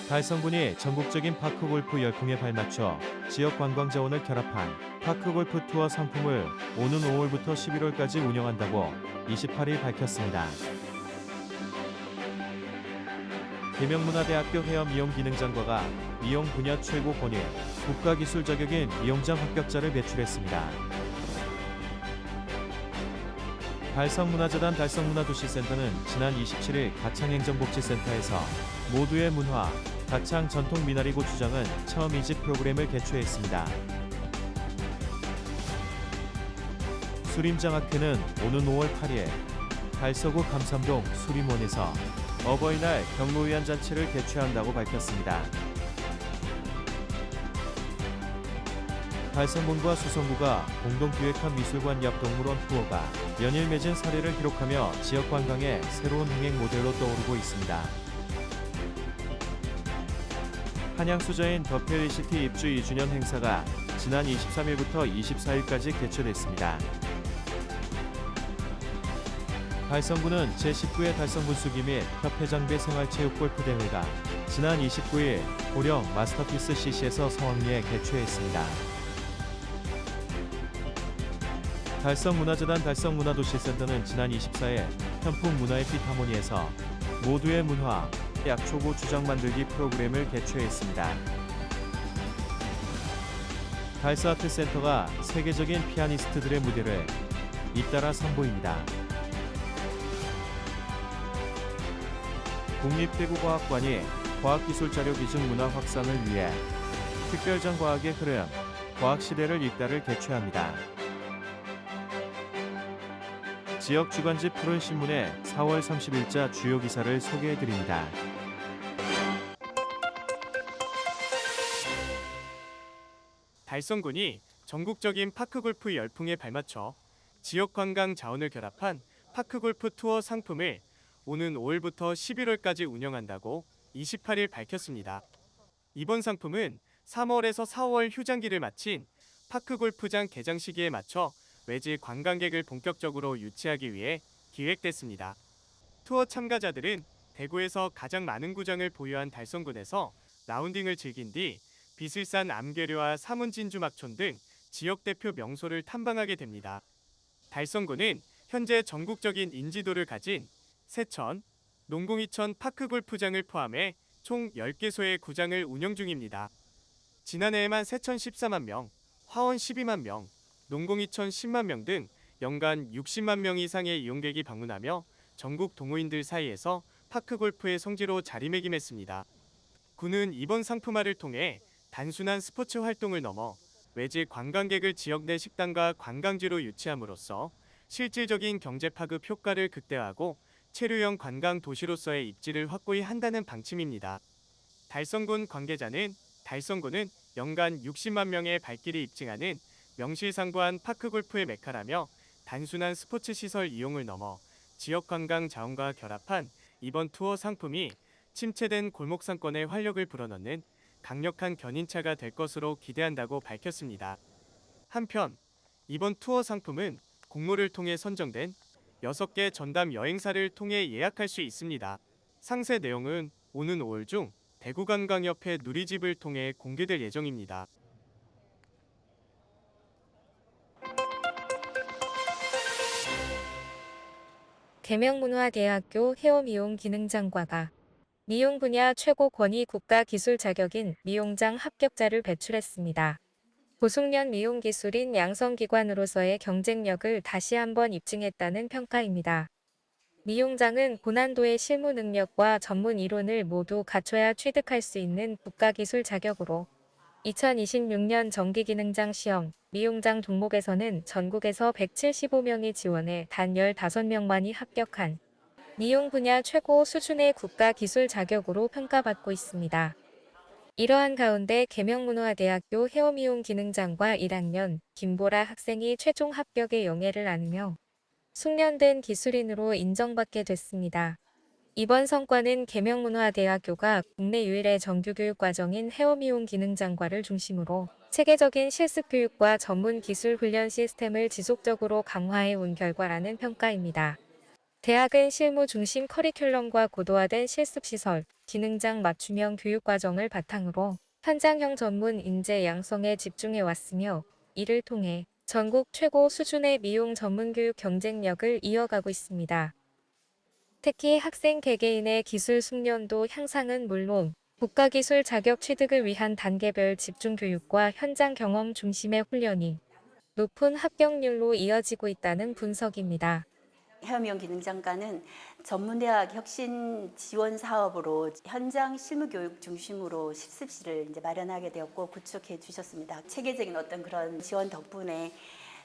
달성군이 전국적인 파크골프 열풍에 발맞춰 지역 관광 자원을 결합한 파크골프 투어 상품을 오는 5월부터 11월까지 운영한다고 28일 밝혔습니다. 계명문화대학교 해엄미용기능장과가 미용 분야 최고 권위, 국가기술 자격인 미용장 합격자를 배출했습니다. 달성문화재단 달성문화도시센터는 지난 27일 가창행정복지센터에서 모두의 문화, 가창 전통 미나리 고추장은 처음 이집 프로그램을 개최했습니다. 수림장학회는 오는 5월 8일 달서구 감삼동 수림원에서 어버이날 경로위안 잔치를 개최한다고 밝혔습니다. 달성군과 수성구가 공동 기획한 미술관 옆 동물원 투어가 연일 맺은 사례를 기록하며 지역 관광의 새로운 흥행 모델로 떠오르고 있습니다. 한양수자인 더펠리시티 입주 2주년 행사가 지난 23일부터 24일까지 개최됐습니다. 달성군은 제19회 달성군수기 및 협회장배 생활체육골프대회가 지난 29일 고령 마스터피스 CC에서 성황리에 개최했습니다. 달성문화재단 달성문화도시센터는 지난 24일 현풍문화의 피타모니에서 모두의 문화, 약초고 주장 만들기 프로그램을 개최했습니다. 달서아트센터가 세계적인 피아니스트들의 무대를 잇따라 선보입니다. 국립대구과학관이 과학기술자료 기준 문화 확산을 위해 특별전 과학의 흐름, 과학시대를 잇따를 개최합니다. 지역 주간지 푸른신문의 4월 30일자 주요 기사를 소개해드립니다. 달성군이 전국적인 파크골프 열풍에 발맞춰 지역 관광 자원을 결합한 파크골프 투어 상품을 오는 5월부터 11월까지 운영한다고 28일 밝혔습니다. 이번 상품은 3월에서 4월 휴장기를 마친 파크골프장 개장 시기에 맞춰 외지 관광객을 본격적으로 유치하기 위해 기획됐습니다. 투어 참가자들은 대구에서 가장 많은 구장을 보유한 달성군에서 라운딩을 즐긴 뒤 비슬산 암괴류와 사문진주막촌 등 지역 대표 명소를 탐방하게 됩니다. 달성군은 현재 전국적인 인지도를 가진 세천, 농공이천 파크골프장을 포함해 총 10개소의 구장을 운영 중입니다. 지난해에만 세천 14만 명, 화원 12만 명, 농공이천 10만 명 등 연간 60만 명 이상의 이용객이 방문하며 전국 동호인들 사이에서 파크골프의 성지로 자리매김했습니다. 군은 이번 상품화를 통해 단순한 스포츠 활동을 넘어 외지 관광객을 지역 내 식당과 관광지로 유치함으로써 실질적인 경제 파급 효과를 극대화하고 체류형 관광 도시로서의 입지를 확고히 한다는 방침입니다. 달성군 관계자는 달성군은 연간 60만 명의 발길이 입증하는 명실상부한 파크골프의 메카라며 단순한 스포츠 시설 이용을 넘어 지역 관광 자원과 결합한 이번 투어 상품이 침체된 골목 상권에 활력을 불어넣는 강력한 견인차가 될 것으로 기대한다고 밝혔습니다. 한편 이번 투어 상품은 공모를 통해 선정된 6개 전담 여행사를 통해 예약할 수 있습니다. 상세 내용은 오는 5월 중 대구관광협회 누리집을 통해 공개될 예정입니다. 계명문화대학교 해엄미용기능장과가 미용 분야 최고 권위 국가 기술 자격인 미용장 합격자를 배출했습니다. 고숙련 미용기술인 양성기관으로서의 경쟁력을 다시 한번 입증했다는 평가입니다. 미용장은 고난도의 실무 능력과 전문 이론을 모두 갖춰야 취득할 수 있는 국가기술 자격으로 2026년 정기기능장 시험, 미용장 종목에서는 전국에서 175명이 지원해 단 15명만이 합격한 미용 분야 최고 수준의 국가기술 자격으로 평가받고 있습니다. 이러한 가운데 계명문화대학교 해엄미용기능장과 1학년 김보라 학생이 최종 합격의 영예를 안으며 숙련된 기술인으로 인정받게 됐습니다. 이번 성과는 계명문화대학교가 국내 유일의 정규교육 과정인 해엄미용기능장과를 중심으로 체계적인 실습교육과 전문 기술 훈련 시스템을 지속적으로 강화해 온 결과라는 평가입니다. 대학은 실무 중심 커리큘럼과 고도화된 실습시설, 기능장 맞춤형 교육과정을 바탕으로 현장형 전문 인재 양성에 집중해 왔으며 이를 통해 전국 최고 수준의 미용 전문교육 경쟁력을 이어가고 있습니다. 특히 학생 개개인의 기술 숙련도 향상은 물론 국가기술 자격 취득을 위한 단계별 집중교육과 현장 경험 중심의 훈련이 높은 합격률로 이어지고 있다는 분석입니다. 헤어미용 기능장과는 전문대학 혁신 지원 사업으로 현장 실무교육 중심으로 실습실을 이제 마련하게 되었고 구축해 주셨습니다. 체계적인 어떤 그런 지원 덕분에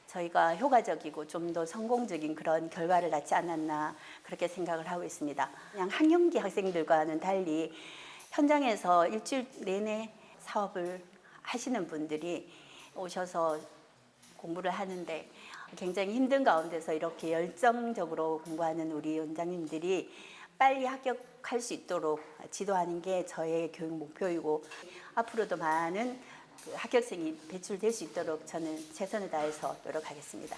저희가 효과적이고 좀 더 성공적인 그런 결과를 낳지 않았나 그렇게 생각을 하고 있습니다. 그냥 학령기 학생들과는 달리 현장에서 일주일 내내 사업을 하시는 분들이 오셔서 공부를 하는데 굉장히 힘든 가운데서 이렇게 열정적으로 공부하는 우리 원장님들이 빨리 합격할 수 있도록 지도하는 게 저의 교육 목표이고 앞으로도 많은 합격생이 배출될 수 있도록 저는 최선을 다해서 노력하겠습니다.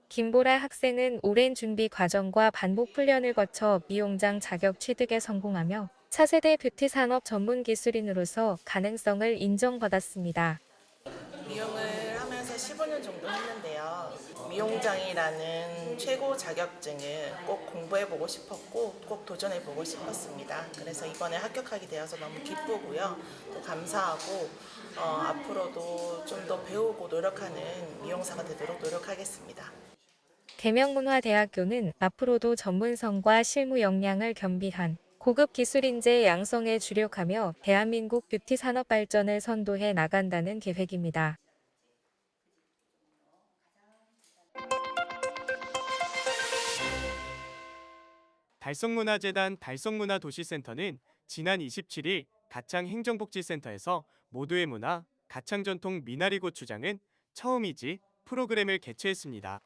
김보라 학생은 오랜 준비 과정과 반복 훈련을 거쳐 미용장 자격 취득에 성공하며 차세대 뷰티 산업 전문 기술인으로서 가능성을 인정받았습니다. 미용을 하면서 15년 정도 했는데요. 미용장이라는 최고 자격증을 꼭 공부해보고 싶었고 꼭 도전해보고 싶었습니다. 그래서 이번에 합격하게 되어서 너무 기쁘고요. 또 감사하고 앞으로도 좀 더 배우고 노력하는 미용사가 되도록 노력하겠습니다. 계명문화대학교는 앞으로도 전문성과 실무 역량을 겸비한 고급 기술 인재 양성에 주력하며 대한민국 뷰티 산업 발전을 선도해 나간다는 계획입니다. 달성문화재단 달성문화도시센터는 지난 27일 가창행정복지센터에서 모두의 문화, 가창전통 미나리 고추장은 처음이지 프로그램을 개최했습니다.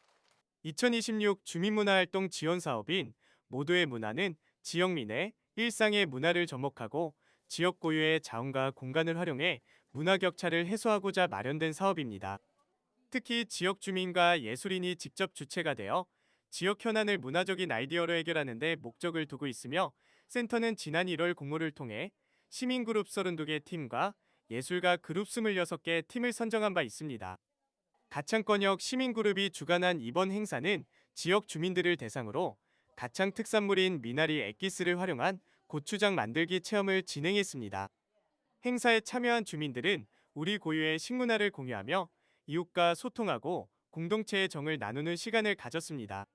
2026 주민문화활동 지원사업인 모두의 문화는 지역민의 일상의 문화를 접목하고 지역 고유의 자원과 공간을 활용해 문화 격차를 해소하고자 마련된 사업입니다. 특히 지역 주민과 예술인이 직접 주체가 되어 지역 현안을 문화적인 아이디어로 해결하는 데 목적을 두고 있으며 센터는 지난 1월 공모를 통해 시민그룹 32개 팀과 예술가 그룹 26개 팀을 선정한 바 있습니다. 가창권역 시민그룹이 주관한 이번 행사는 지역 주민들을 대상으로 가창 특산물인 미나리 액기스를 활용한 고추장 만들기 체험을 진행했습니다. 행사에 참여한 주민들은 우리 고유의 식문화를 공유하며 이웃과 소통하고 공동체의 정을 나누는 시간을 가졌습니다.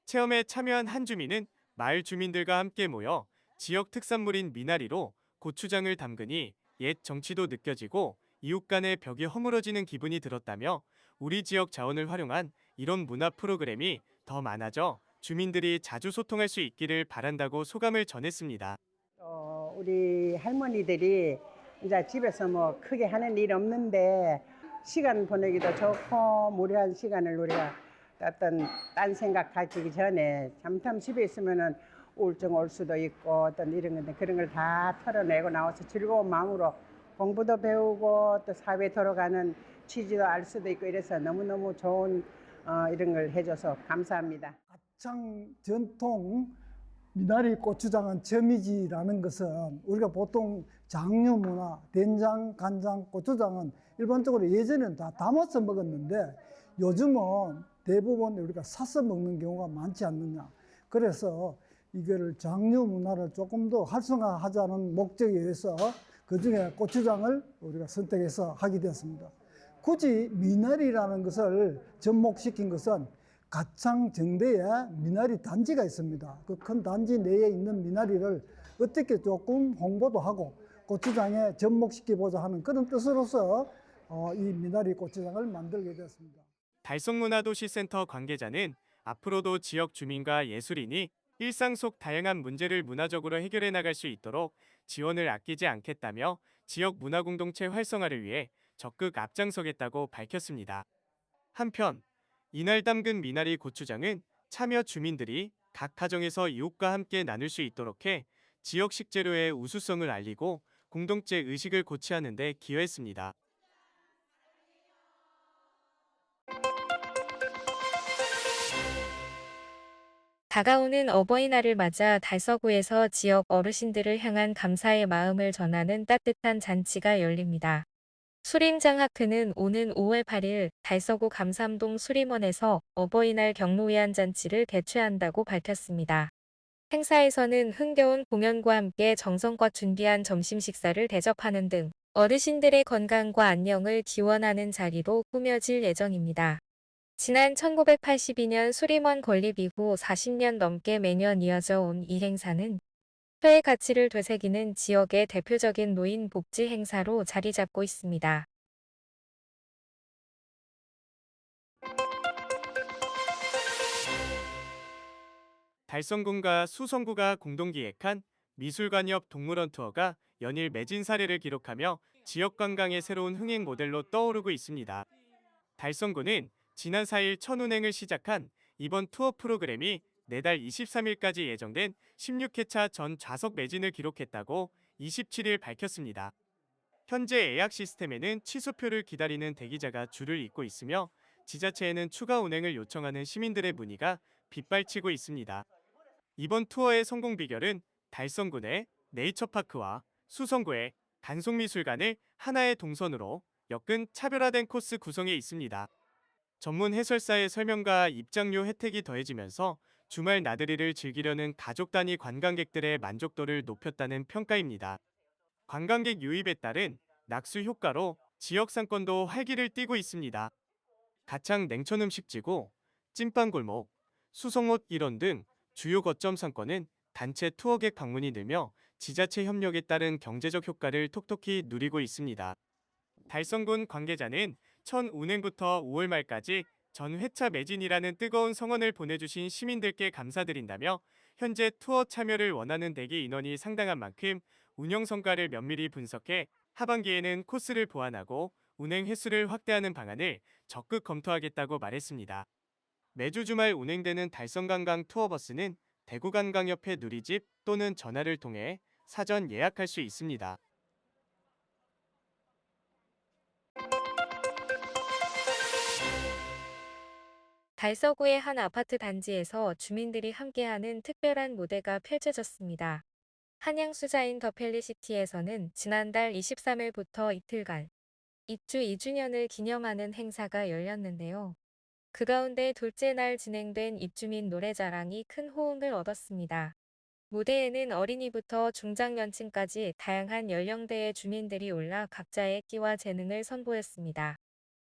체험에 참여한 한 주민은 마을 주민들과 함께 모여 지역 특산물인 미나리로 고추장을 담그니 옛 정취도 느껴지고 이웃 간의 벽이 허물어지는 기분이 들었다며 우리 지역 자원을 활용한 이런 문화 프로그램이 더 많아져 주민들이 자주 소통할 수 있기를 바란다고 소감을 전했습니다. 우리 할머니들이 이제 집에서 뭐 크게 하는 일 없는데 시간 보내기도 좋고 무료한 시간을 우리가 어떤 딴 생각 가지기 전에 잠깐 집에 있으면은 우울증 올 수도 있고 어떤 이런 건데 그런 걸 다 털어내고 나와서 즐거운 마음으로 공부도 배우고 또 사회에 돌아가는 취지도 알 수도 있고 이래서 너무너무 좋은 이런 걸 해줘서 감사합니다. 가창 전통 미나리 고추장은 점이지라는 것은 우리가 보통 장류 문화, 된장, 간장, 고추장은 일반적으로 예전에는 다 담아서 먹었는데 요즘은 대부분 우리가 사서 먹는 경우가 많지 않느냐. 그래서 이거를 장류 문화를 조금 더 활성화하자는 목적에 의해서 그중에 고추장을 우리가 선택해서 하게 되었습니다. 굳이 미나리라는 것을 접목시킨 것은 가창정대에 미나리 단지가 있습니다. 그 큰 단지 내에 있는 미나리를 어떻게 조금 홍보도 하고 고추장에 접목시켜보자 하는 그런 뜻으로서 이 미나리 고추장을 만들게 되었습니다. 달성문화도시센터 관계자는 앞으로도 지역 주민과 예술인이 일상 속 다양한 문제를 문화적으로 해결해 나갈 수 있도록 지원을 아끼지 않겠다며 지역 문화공동체 활성화를 위해 적극 앞장서겠다고 밝혔습니다. 한편 이날 담근 미나리 고추장은 참여 주민들이 각 가정에서 이웃과 함께 나눌 수 있도록 해 지역 식재료의 우수성을 알리고 공동체 의식을 고취하는 데 기여했습니다. 다가오는 어버이날을 맞아 달서구에서 지역 어르신들을 향한 감사의 마음을 전하는 따뜻한 잔치가 열립니다. 수림장학회는 오는 5월 8일 달서구 감삼동 수림원에서 어버이날 경로위안 잔치를 개최한다고 밝혔습니다. 행사에서는 흥겨운 공연과 함께 정성껏 준비한 점심 식사를 대접하는 등 어르신들의 건강과 안녕을 기원하는 자리로 꾸며질 예정입니다. 지난 1982년 수림원 건립 이후 40년 넘게 매년 이어져 온 이 행사는 사회 가치를 되새기는 지역의 대표적인 노인 복지 행사로 자리 잡고 있습니다. 달성군과 수성구가 공동 기획한 미술관 옆 동물원 투어가 연일 매진 사례를 기록하며 지역 관광의 새로운 흥행 모델로 떠오르고 있습니다. 달성군은 지난 4일 첫 운행을 시작한 이번 투어 프로그램이 내달 23일까지 예정된 16회차 전 좌석 매진을 기록했다고 27일 밝혔습니다. 현재 예약 시스템에는 취소표를 기다리는 대기자가 줄을 잇고 있으며 지자체에는 추가 운행을 요청하는 시민들의 문의가 빗발치고 있습니다. 이번 투어의 성공 비결은 달성군의 네이처파크와 수성구의 단속미술관을 하나의 동선으로 엮은 차별화된 코스 구성에 있습니다. 전문 해설사의 설명과 입장료 혜택이 더해지면서 주말 나들이를 즐기려는 가족 단위 관광객들의 만족도를 높였다는 평가입니다. 관광객 유입에 따른 낙수 효과로 지역 상권도 활기를 띠고 있습니다. 가창 냉천 음식지구, 찐빵골목, 수성옷 일원 등 주요 거점 상권은 단체 투어객 방문이 늘며 지자체 협력에 따른 경제적 효과를 톡톡히 누리고 있습니다. 달성군 관계자는 첫 운행부터 5월 말까지 전 회차 매진이라는 뜨거운 성원을 보내주신 시민들께 감사드린다며 현재 투어 참여를 원하는 대기 인원이 상당한 만큼 운영 성과를 면밀히 분석해 하반기에는 코스를 보완하고 운행 횟수를 확대하는 방안을 적극 검토하겠다고 말했습니다. 매주 주말 운행되는 달성관광 투어버스는 대구관광협회 누리집 또는 전화를 통해 사전 예약할 수 있습니다. 달서구의 한 아파트 단지에서 주민들이 함께하는 특별한 무대가 펼쳐졌습니다. 한양수자인 더 펠리시티에서는 지난달 23일부터 이틀간 입주 2주년을 기념하는 행사가 열렸는데요. 그 가운데 둘째 날 진행된 입주민 노래자랑이 큰 호응을 얻었습니다. 무대에는 어린이부터 중장년층까지 다양한 연령대의 주민들이 올라 각자의 끼와 재능을 선보였습니다.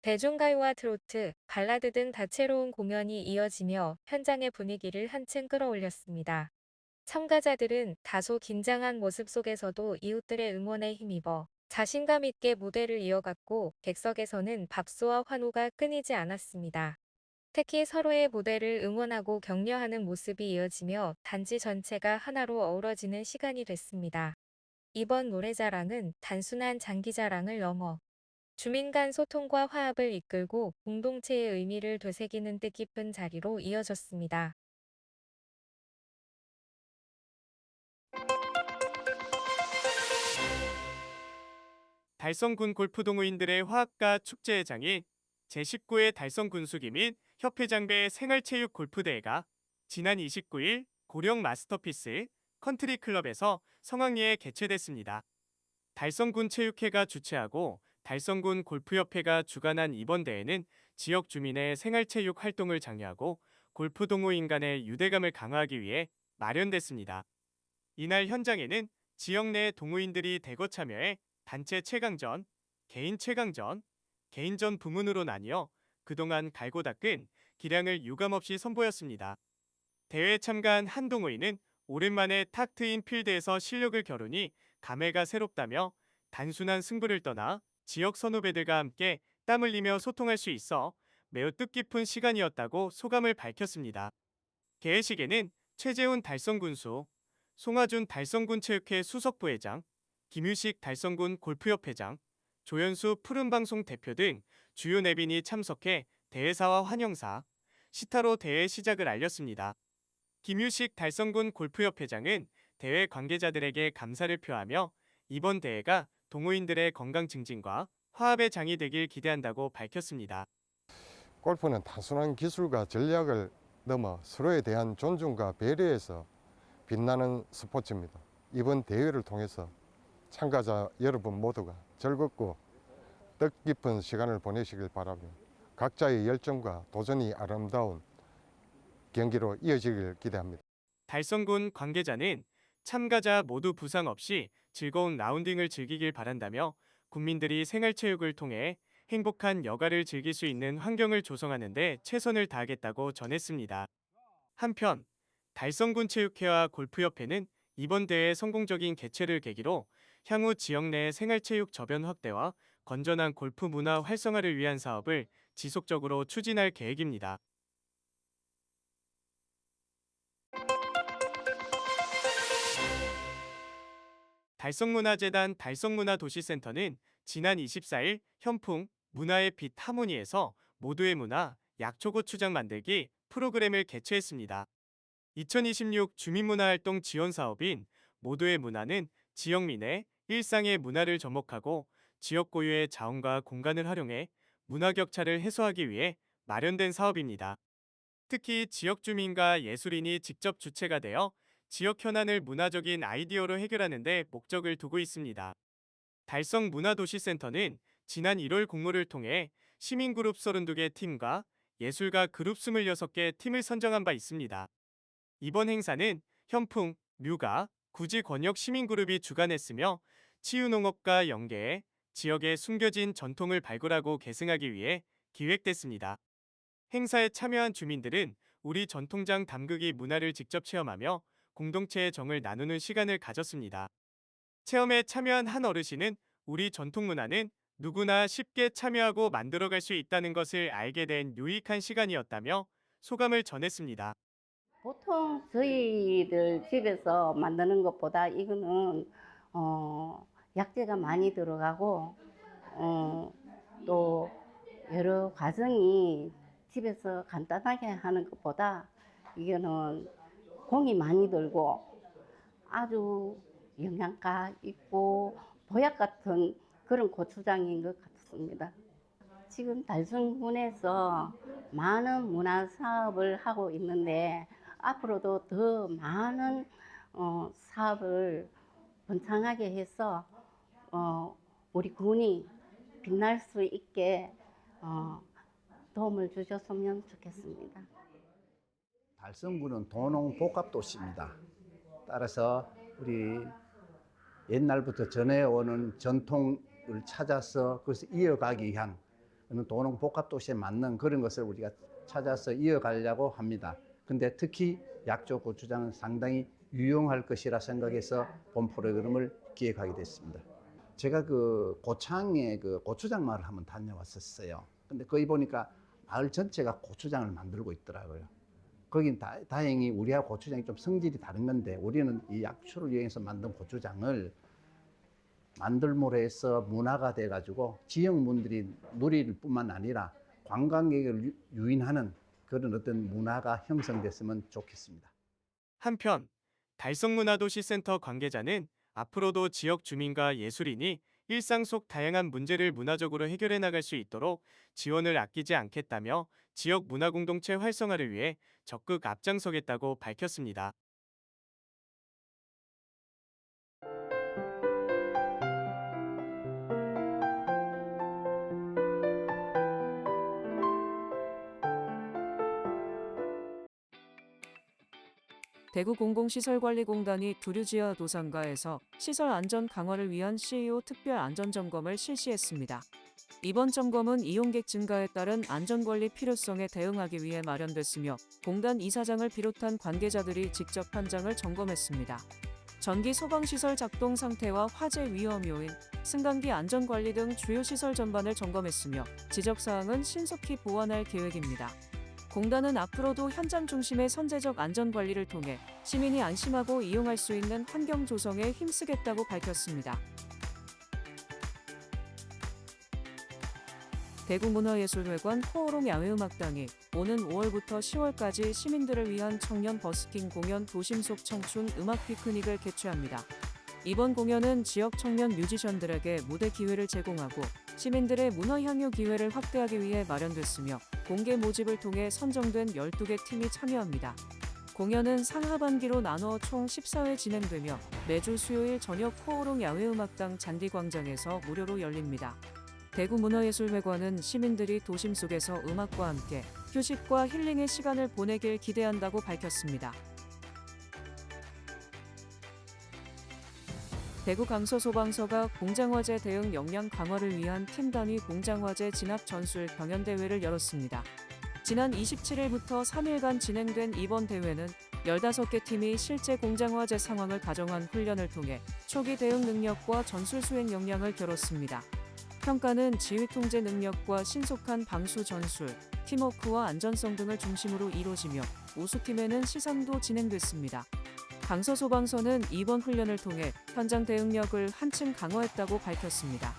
대중가요와 트로트, 발라드 등 다채로운 공연이 이어지며 현장의 분위기를 한층 끌어올렸습니다. 참가자들은 다소 긴장한 모습 속에서도 이웃들의 응원에 힘입어 자신감 있게 무대를 이어갔고 객석에서는 박수와 환호가 끊이지 않았습니다. 특히 서로의 무대를 응원하고 격려하는 모습이 이어지며 단지 전체가 하나로 어우러지는 시간이 됐습니다. 이번 노래자랑은 단순한 장기자랑을 넘어 주민 간 소통과 화합을 이끌고 공동체의 의미를 되새기는 뜻깊은 자리로 이어졌습니다. 달성군 골프동호인들의 화합과 축제의 장인 제19회 달성군수기 및 협회장배 생활체육 골프대회가 지난 29일 고령 마스터피스 컨트리클럽에서 성황리에 개최됐습니다. 달성군 체육회가 주최하고 달성군 골프협회가 주관한 이번 대회는 지역 주민의 생활체육 활동을 장려하고 골프 동호인 간의 유대감을 강화하기 위해 마련됐습니다. 이날 현장에는 지역 내 동호인들이 대거 참여해 단체 최강전, 개인 최강전, 개인전 부문으로 나뉘어 그동안 갈고 닦은 기량을 유감없이 선보였습니다. 대회에 참가한 한 동호인은 오랜만에 탁 트인 필드에서 실력을 겨루니 감회가 새롭다며 단순한 승부를 떠나 지역 선후배들과 함께 땀 흘리며 소통할 수 있어 매우 뜻깊은 시간이었다고 소감을 밝혔습니다. 개회식에는 최재훈 달성군수, 송하준 달성군체육회 수석부회장, 김유식 달성군 골프협회장, 조현수 푸른방송 대표 등 주요 내빈이 참석해 대회사와 환영사, 시타로 대회 시작을 알렸습니다. 김유식 달성군 골프협회장은 대회 관계자들에게 감사를 표하며 이번 대회가 동호인들의 건강 증진과 화합의 장이 되길 기대한다고 밝혔습니다. 골프는 단순한 기술과 전략을 넘어 서로에 대한 존중과 배려에서 빛나는 스포츠입니다. 이번 대회를 통해서 참가자 여러분 모두가 즐겁고 뜻깊은 시간을 보내시길 바라며 각자의 열정과 도전이 아름다운 경기로 이어지길 기대합니다. 달성군 관계자는 참가자 모두 부상 없이 즐거운 라운딩을 즐기길 바란다며 국민들이 생활체육을 통해 행복한 여가를 즐길 수 있는 환경을 조성하는 데 최선을 다하겠다고 전했습니다. 한편 달성군 체육회와 골프협회는 이번 대회 성공적인 개최를 계기로 향후 지역 내 생활체육 저변 확대와 건전한 골프 문화 활성화를 위한 사업을 지속적으로 추진할 계획입니다. 달성문화재단 달성문화도시센터는 지난 24일 현풍 문화의 빛 하모니에서 모두의 문화 약초고추장 만들기 프로그램을 개최했습니다. 2026 주민문화활동 지원 사업인 모두의 문화는 지역민의 일상의 문화를 접목하고 지역 고유의 자원과 공간을 활용해 문화 격차를 해소하기 위해 마련된 사업입니다. 특히 지역 주민과 예술인이 직접 주체가 되어 지역 현안을 문화적인 아이디어로 해결하는 데 목적을 두고 있습니다. 달성문화도시센터는 지난 1월 공모를 통해 시민그룹 32개 팀과 예술가 그룹 26개 팀을 선정한 바 있습니다. 이번 행사는 현풍, 뮤가, 구지 권역 시민그룹이 주관했으며 치유농업과 연계해 지역의 숨겨진 전통을 발굴하고 계승하기 위해 기획됐습니다. 행사에 참여한 주민들은 우리 전통장 담그기 문화를 직접 체험하며 공동체의 정을 나누는 시간을 가졌습니다. 체험에 참여한 한 어르신은 우리 전통 문화는 누구나 쉽게 참여하고 만들어갈 수 있다는 것을 알게 된 유익한 시간이었다며 소감을 전했습니다. 보통 저희들 집에서 만드는 것보다 이거는 약재가 많이 들어가고 또 여러 과정이 집에서 간단하게 하는 것보다 이거는 공이 많이 들고 아주 영양가 있고 보약 같은 그런 고추장인 것 같습니다. 지금 달성군에서 많은 문화 사업을 하고 있는데 앞으로도 더 많은 사업을 번창하게 해서 우리 군이 빛날 수 있게 도움을 주셨으면 좋겠습니다. 달성군은 도농복합도시입니다. 따라서 우리 옛날부터 전해오는 전통을 찾아서 그것을 이어가기 위한 도농복합도시에 맞는 그런 것을 우리가 찾아서 이어가려고 합니다. 근데 특히 약초 고추장은 상당히 유용할 것이라 생각해서 본 프로그램을 기획하게 됐습니다. 제가 그 고창에 그 고추장 마을 한번 다녀왔었어요. 근데 거기 보니까 마을 전체가 고추장을 만들고 있더라고요. 거긴 다행히 우리하고 고추장이 좀 성질이 다른 건데 우리는 이 약초를 이용해서 만든 고추장을 만들므로 해서 문화가 돼가지고 지역민들이 누릴 뿐만 아니라 관광객을 유인하는 그런 어떤 문화가 형성됐으면 좋겠습니다. 한편 달성문화도시센터 관계자는 앞으로도 지역 주민과 예술인이 일상 속 다양한 문제를 문화적으로 해결해 나갈 수 있도록 지원을 아끼지 않겠다며 지역 문화공동체 활성화를 위해 적극 앞장서겠다고 밝혔습니다. 대구 공공시설관리공단이 두류지하 도상가에서 시설 안전 강화를 위한 CEO 특별 안전점검을 실시했습니다. 이번 점검은 이용객 증가에 따른 안전관리 필요성에 대응하기 위해 마련됐으며 공단 이사장을 비롯한 관계자들이 직접 현장을 점검했습니다. 전기 소방시설 작동 상태와 화재 위험 요인, 승강기 안전관리 등 주요 시설 전반을 점검했으며 지적사항은 신속히 보완할 계획입니다. 공단은 앞으로도 현장 중심의 선제적 안전관리를 통해 시민이 안심하고 이용할 수 있는 환경 조성에 힘쓰겠다고 밝혔습니다. 대구문화예술회관 코오롱 야외음악당이 오는 5월부터 10월까지 시민들을 위한 청년 버스킹 공연 도심 속 청춘 음악 피크닉을 개최합니다. 이번 공연은 지역 청년 뮤지션들에게 무대 기회를 제공하고 시민들의 문화 향유 기회를 확대하기 위해 마련됐으며 공개 모집을 통해 선정된 12개 팀이 참여합니다. 공연은 상하반기로 나눠 총 14회 진행되며 매주 수요일 저녁 코오롱 야외음악당 잔디광장에서 무료로 열립니다. 대구문화예술회관은 시민들이 도심 속에서 음악과 함께 휴식과 힐링의 시간을 보내길 기대한다고 밝혔습니다. 대구 강서소방서가 공장화재 대응 역량 강화를 위한 팀 단위 공장화재 진압 전술 병연대회를 열었습니다. 지난 27일부터 3일간 진행된 이번 대회는 15개 팀이 실제 공장화재 상황을 가정한 훈련을 통해 초기 대응 능력과 전술 수행 역량을 겨뤘습니다. 평가는 지휘 통제 능력과 신속한 방수 전술, 팀워크와 안전성 등을 중심으로 이루어지며 우수팀에는 시상도 진행됐습니다. 강서소방서는 이번 훈련을 통해 현장 대응력을 한층 강화했다고 밝혔습니다.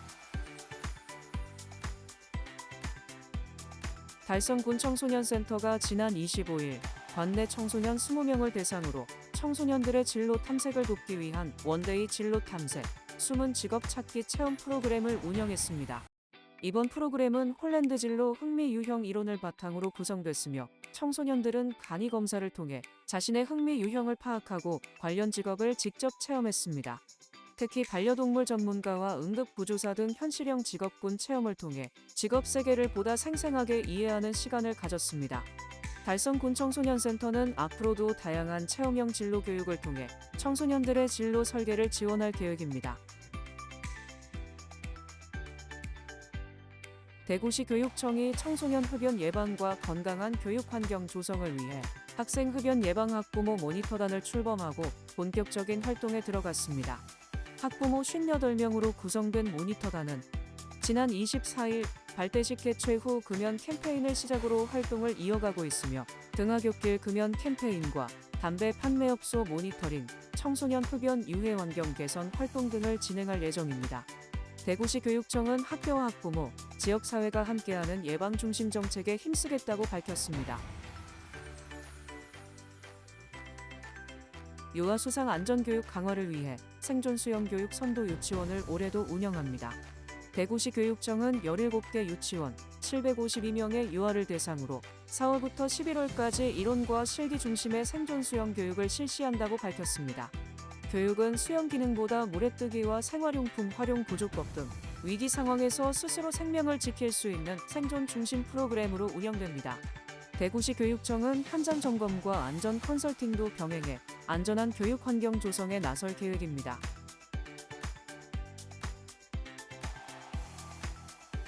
달성군 청소년센터가 지난 25일 관내 청소년 20명을 대상으로 청소년들의 진로 탐색을 돕기 위한 원데이 진로 탐색, 숨은 직업 찾기 체험 프로그램을 운영했습니다. 이번 프로그램은 홀랜드 진로 흥미 유형 이론을 바탕으로 구성됐으며 청소년들은 간이 검사를 통해 자신의 흥미 유형을 파악하고 관련 직업을 직접 체험했습니다. 특히 반려동물 전문가와 응급구조사 등 현실형 직업군 체험을 통해 직업 세계를 보다 생생하게 이해하는 시간을 가졌습니다. 달성군 청소년센터는 앞으로도 다양한 체험형 진로 교육을 통해 청소년들의 진로 설계를 지원할 계획입니다. 대구시 교육청이 청소년 흡연 예방과 건강한 교육 환경 조성을 위해 학생 흡연 예방 학부모 모니터단을 출범하고 본격적인 활동에 들어갔습니다. 학부모 58명으로 구성된 모니터단은 지난 24일 발대식 개최 후 금연 캠페인을 시작으로 활동을 이어가고 있으며 등하굣길 금연 캠페인과 담배 판매업소 모니터링, 청소년 흡연 유해 환경 개선 활동 등을 진행할 예정입니다. 대구시 교육청은 학교와 학부모, 지역사회가 함께하는 예방 중심 정책에 힘쓰겠다고 밝혔습니다. 유아 수상 안전교육 강화를 위해 생존 수영교육 선도 유치원을 올해도 운영합니다. 대구시 교육청은 17개 유치원, 752명의 유아를 대상으로 4월부터 11월까지 이론과 실기 중심의 생존 수영 교육을 실시한다고 밝혔습니다. 교육은 수영 기능보다 물에뜨기와 생활용품 활용 구조법 등 위기 상황에서 스스로 생명을 지킬 수 있는 생존 중심 프로그램으로 운영됩니다. 대구시 교육청은 현장 점검과 안전 컨설팅도 병행해 안전한 교육 환경 조성에 나설 계획입니다.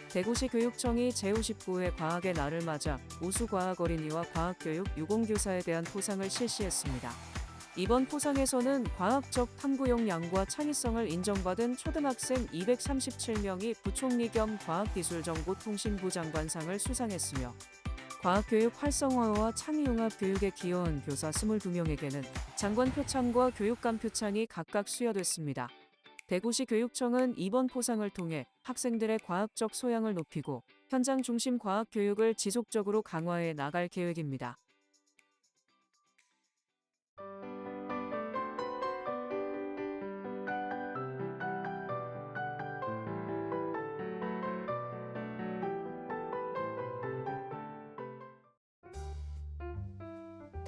대구시 교육청이 제59회 과학의 날을 맞아 우수과학 어린이와 과학교육 유공교사에 대한 포상을 실시했습니다. 이번 포상에서는 과학적 탐구 역량과 창의성을 인정받은 초등학생 237명이 부총리 겸 과학기술정보통신부 장관상을 수상했으며 과학교육 활성화와 창의융합 교육에 기여한 교사 22명에게는 장관 표창과 교육감 표창이 각각 수여됐습니다. 대구시 교육청은 이번 포상을 통해 학생들의 과학적 소양을 높이고 현장 중심 과학 교육을 지속적으로 강화해 나갈 계획입니다.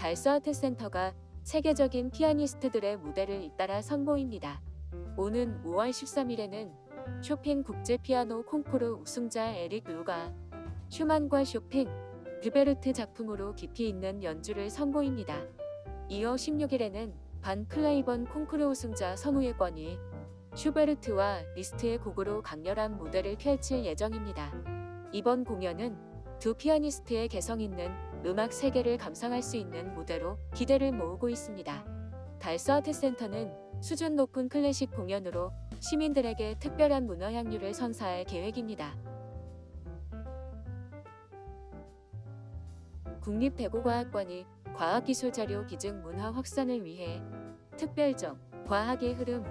달서아트센터가 세계적인 피아니스트들의 무대를 잇따라 선보입니다. 오는 5월 13일에는 쇼팽 국제 피아노 콩쿠르 우승자 에릭 루가 슈만과 쇼팽, 르베르트 작품으로 깊이 있는 연주를 선보입니다. 이어 16일에는 반 클라이번 콩쿠르 우승자 성우의 권이 슈베르트와 리스트의 곡으로 강렬한 무대를 펼칠 예정입니다. 이번 공연은 두 피아니스트의 개성 있는 음악 세계를 감상할 수 있는 무대로 기대를 모으고 있습니다. 달서아트센터는 수준 높은 클래식 공연으로 시민들에게 특별한 문화 향유를 선사할 계획입니다. 국립대구과학관이 과학기술자료 기증 문화 확산을 위해 특별전 과학의 흐름,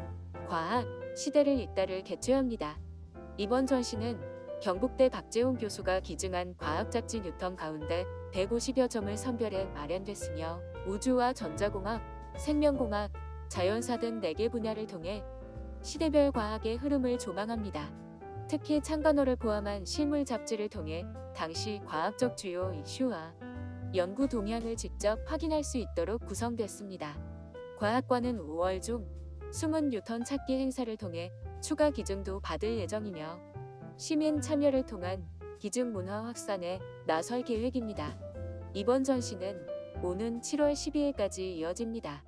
과학, 시대를 잇따를 개최합니다. 이번 전시는 경북대 박재홍 교수가 기증한 과학잡지 뉴턴 가운데 150여 점을 선별해 마련됐으며 우주와 전자공학, 생명공학, 자연사 등 4개 분야를 통해 시대별 과학의 흐름을 조망합니다. 특히 창간호를 포함한 실물 잡지를 통해 당시 과학적 주요 이슈와 연구 동향을 직접 확인할 수 있도록 구성됐습니다. 과학관은 5월 중 숨은 뉴턴 찾기 행사를 통해 추가 기증도 받을 예정이며 시민 참여를 통한 기증 문화 확산에 나설 계획입니다. 이번 전시는 오는 7월 12일까지 이어집니다.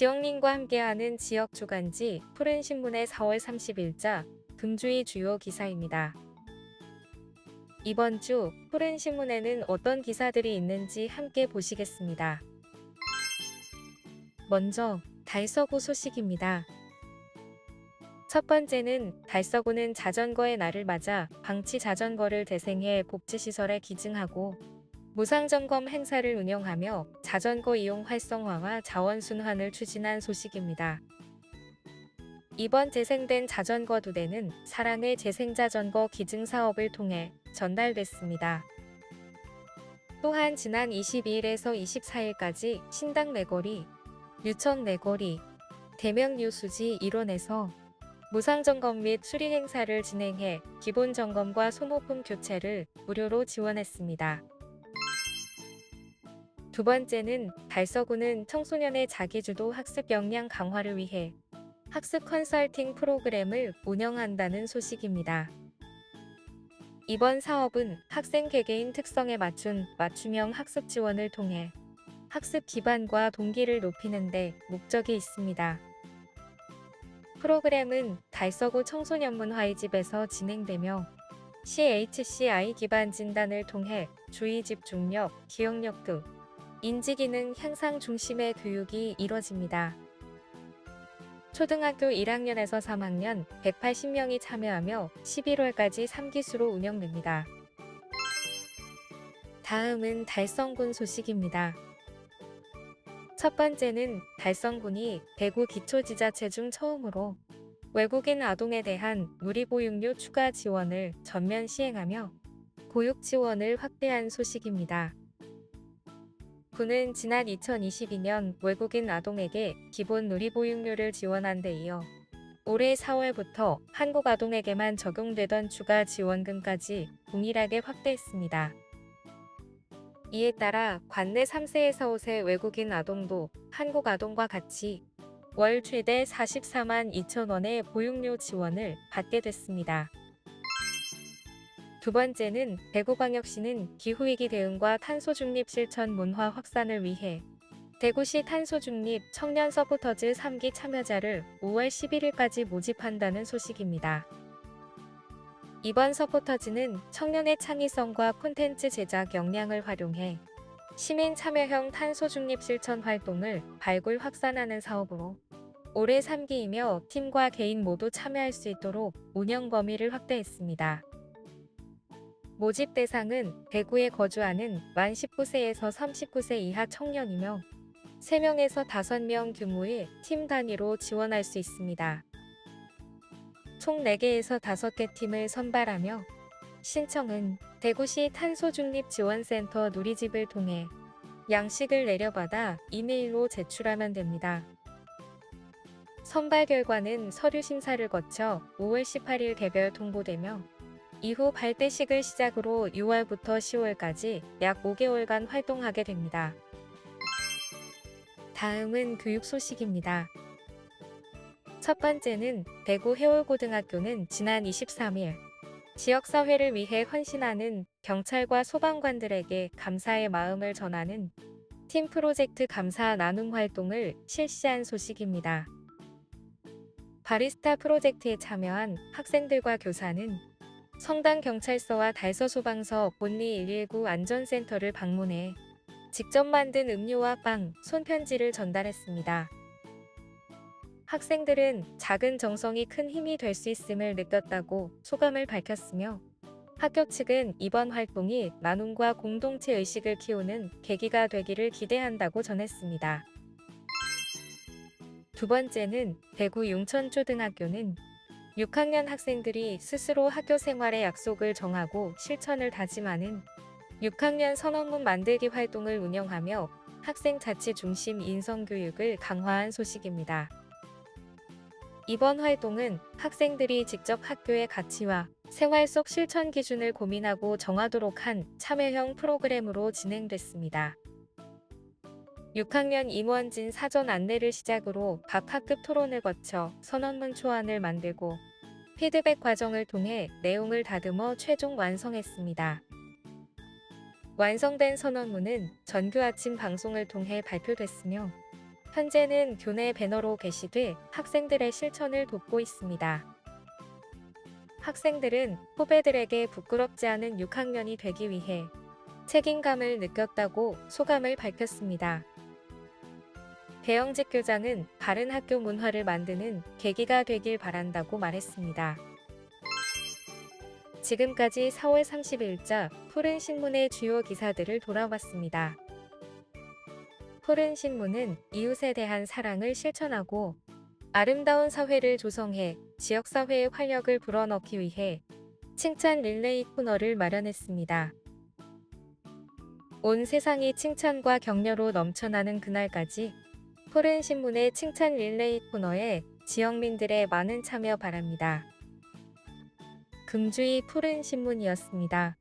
지역민과 함께하는 지역 주간지 푸른신문의 4월 30일자 금주의 주요 기사입니다. 이번 주 푸른신문에는 어떤 기사들이 있는지 함께 보시겠습니다. 먼저 달서구 소식입니다. 첫 번째는 달서구는 자전거의 날을 맞아 방치 자전거를 대생해 복지시설에 기증하고 무상점검 행사를 운영하며 자전거 이용 활성화와 자원순환을 추진한 소식입니다. 이번 재생된 자전거 2대는 사랑의 재생자전거 기증사업을 통해 전달됐습니다. 또한 지난 22일에서 24일까지 신당 내거리, 유천 내거리, 대명 유수지 일원에서 무상점검 및 수리 행사를 진행해 기본점검과 소모품 교체를 무료로 지원했습니다. 두 번째는 달서구는 청소년의 자기주도 학습 역량 강화를 위해 학습 컨설팅 프로그램을 운영한다는 소식입니다. 이번 사업은 학생 개개인 특성에 맞춘 맞춤형 학습 지원을 통해 학습 기반과 동기를 높이는 데 목적이 있습니다. 프로그램은 달서구 청소년문화의집에서 진행되며 CHCI 기반 진단을 통해 주의 집중력, 기억력 등 인지기능 향상 중심의 교육이 이뤄집니다. 초등학교 1학년에서 3학년 180명이 참여하며 11월까지 3기수로 운영됩니다. 다음은 달성군 소식입니다. 첫 번째는 달성군이 대구 기초지자체 중 처음으로 외국인 아동에 대한 누리보육료 추가 지원을 전면 시행하며 보육 지원을 확대한 소식입니다. 군은 지난 2022년 외국인 아동에게 기본 누리보육료를 지원한 데 이어 올해 4월부터 한국 아동에게만 적용되던 추가 지원금까지 동일하게 확대했습니다. 이에 따라 관내 3세에서 5세 외국인 아동도 한국 아동과 같이 월 최대 44만 2천 원의 보육료 지원을 받게 됐습니다. 두 번째는 대구광역시는 기후위기 대응과 탄소중립 실천 문화 확산을 위해 대구시 탄소중립 청년 서포터즈 3기 참여자를 5월 11일까지 모집한다는 소식입니다. 이번 서포터즈는 청년의 창의성과 콘텐츠 제작 역량을 활용해 시민 참여형 탄소중립 실천 활동을 발굴 확산하는 사업으로 올해 3기이며 팀과 개인 모두 참여할 수 있도록 운영 범위를 확대했습니다. 모집 대상은 대구에 거주하는 만 19세에서 39세 이하 청년이며 3명에서 5명 규모의 팀 단위로 지원할 수 있습니다. 총 4개에서 5개 팀을 선발하며 신청은 대구시 탄소중립지원센터 누리집을 통해 양식을 내려받아 이메일로 제출하면 됩니다. 선발 결과는 서류 심사를 거쳐 5월 18일 개별 통보되며 이후 발대식을 시작으로 6월부터 10월까지 약 5개월간 활동하게 됩니다. 다음은 교육 소식입니다. 첫 번째는 대구 해월고등학교는 지난 23일 지역사회를 위해 헌신하는 경찰과 소방관들에게 감사의 마음을 전하는 팀 프로젝트 감사 나눔 활동을 실시한 소식입니다. 바리스타 프로젝트에 참여한 학생들과 교사는 성당경찰서와 달서소방서 본리 119 안전센터를 방문해 직접 만든 음료와 빵, 손편지를 전달했습니다. 학생들은 작은 정성이 큰 힘이 될 수 있음을 느꼈다고 소감을 밝혔으며 학교 측은 이번 활동이 나눔과 공동체 의식을 키우는 계기가 되기를 기대한다고 전했습니다. 두 번째는 대구 용천초등학교는 6학년 학생들이 스스로 학교 생활의 약속을 정하고 실천을 다짐하는 6학년 선언문 만들기 활동을 운영하며 학생 자치 중심 인성교육을 강화한 소식입니다. 이번 활동은 학생들이 직접 학교의 가치와 생활 속 실천 기준을 고민하고 정하도록 한 참여형 프로그램으로 진행됐습니다. 6학년 임원진 사전 안내를 시작으로 각 학급 토론을 거쳐 선언문 초안을 만들고 피드백 과정을 통해 내용을 다듬어 최종 완성했습니다. 완성된 선언문은 전교 아침 방송을 통해 발표됐으며 현재는 교내 배너로 게시돼 학생들의 실천을 돕고 있습니다. 학생들은 후배들에게 부끄럽지 않은 6학년이 되기 위해 책임감을 느꼈다고 소감을 밝혔습니다. 배영직 교장은 바른 학교 문화를 만드는 계기가 되길 바란다고 말했습니다. 지금까지 4월 30일자 푸른신문의 주요 기사들을 돌아봤습니다. 푸른신문은 이웃에 대한 사랑을 실천하고 아름다운 사회를 조성해 지역사회의 활력을 불어넣기 위해 칭찬 릴레이 코너를 마련했습니다. 온 세상이 칭찬과 격려로 넘쳐나는 그날까지 푸른신문의 칭찬 릴레이 코너에 지역민들의 많은 참여 바랍니다. 금주의 푸른신문이었습니다.